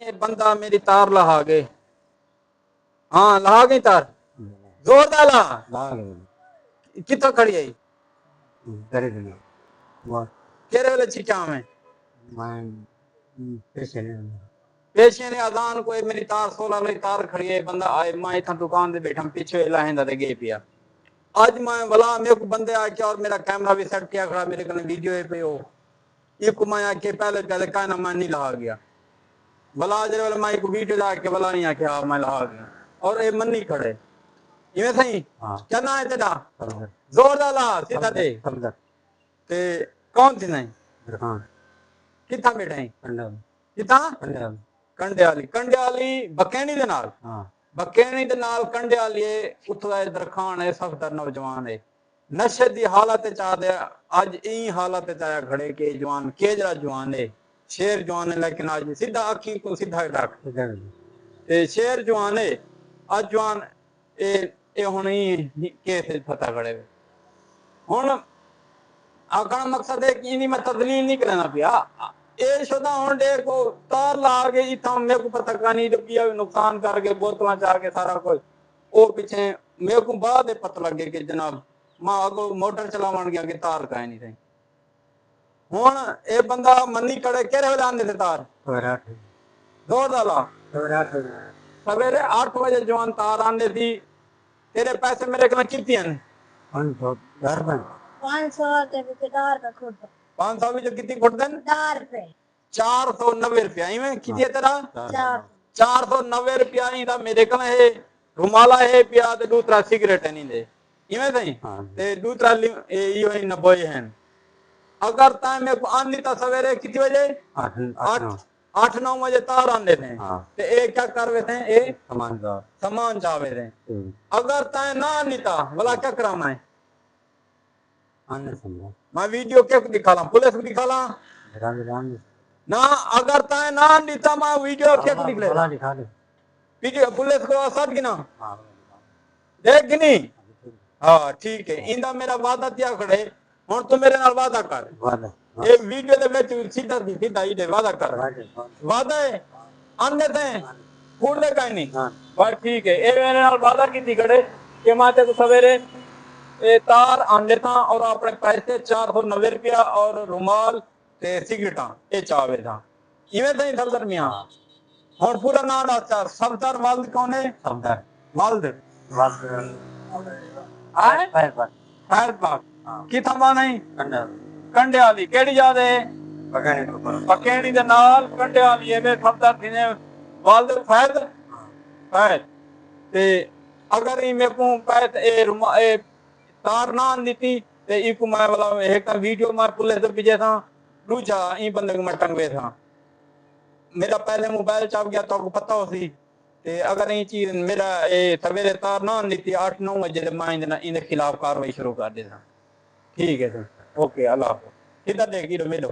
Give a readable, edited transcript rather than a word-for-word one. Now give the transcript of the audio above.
ये बंदा मेरी तार लहा गए। हाँ लहा गई तार जोरदार ला कितो खड़ी आई केरे वाले छिटा में पेशियां ने अजान कोई मेरी तार 16 वाली तार खड़ी है बंदा आए मैं इतना दुकान दे बैठा पीछे लाहिंदा दे गए पिया आज मैं वाला मेरे को बंदे आके और मेरा कैमरा भी सेट किया खड़ा मेरे कने वीडियो पे हो ये को मैं आके पहले पहले कहना मैं नहीं लहा गया भला जरे वाला मैं को वीडियो ला के भला नहीं आके मैं लहा गया और ये मन नहीं खड़े इवें सही क्या ना है तेरा जोरदार ला सीधा दे ते कौन थी नहीं किथा बैठा है किथा कंडे वाली बकैनी दे नाल बकैनी दे नाल कंडे वाली उत्थों दा दरखान है सख्तर नौजवान है नशे दी हालत चा दे आज ई हालत च आया खड़े के जवान के जरा जवान है शेर जवान है लेकिन आज सीधा अखी को सीधा रख ते शेर जवान है आज जवान ए हुण ही केस पता खड़े हुण आखण मकसद है कि इनी मैं तदलील नहीं करना पिया ए शुदा हुण देखो तार ला के इथा मेरे को पता का नहीं रुपया नुकसान करके बोतलां चार के सारा कुछ ओ पीछे मेरे को बाद पता लगे कि जनाब मां अगो मोटर चलावन गया कि तार का नहीं थी हुण ए बंदा मनी कड़े केरे वेले आंदे थे तार जोर डाला सवेरे 8 बजे जवान तार आंदे थी तेरे पैसे मेरे कने कितने हैं 500 के विचार का खुद 500 भी जो कितनी खुद देन 4 रुपए 490 रुपया इवें कितनी है तेरा 4 490 रुपया ही था मेरे कने है रुमाला है पिया ते दूसरा सिगरेट नहीं दे इवें सही ते दूसरा यो ही 90 है अगर ता में को आंदी ता सवेरे कितने बजे 8-9 बजे तार आंदे थे ते ए क्या करवे थे ए सामान जावे थे अगर ता ना नीता भला क्या कराना है मैं वीडियो क्या दिखाला पुलिस को दिखाला ना अगर ता ना नीता मैं वीडियो क्या दिखले वीडियो पुलिस को असर की ना देख की नहीं हाँ ठीक है इंदा मेरा वादा क्या खड़े हुण तू मेरे नाल वादा कर ये वीडियो दे विच सीधा सीधा ही दे वादा कर वादा है आंदे थे कूड़े का नहीं बस ठीक है ये मेरे नाल वादा की खड़े कि मैं ते सवेरे ए तार आंदे था और अपने पैसे 490 रुपया और रुमाल ते सिगरेटा ये चावे था इवें तो नहीं सफदर मियां और पूरा नाम आता सफदर वाल्द कौन है सफदर वाल्द आए फैजबाग किथा बाना है कंडे वाली केड़ी याद है पकेड़ी दे नाल कंडे वाली है मैं सफदर थी ने वाल्द फैज फैज ते अगर ई मेरे को पैसे ए तार ना दी ते इको मैं वाला एक वीडियो मैं पुलिस दे पीछे था दूजा ई बंदे को मैं टंगवे था मेरा पहले मोबाइल चाप गया तो आपको पता हो सी ते अगर ये चीज मेरा ए सवेरे तार ना दी 8-9 बजे मैं इनके खिलाफ कार्रवाई शुरू कर देता ठीक है सर ओके अल्लाह हाफिज़ सीधा देखी मिलो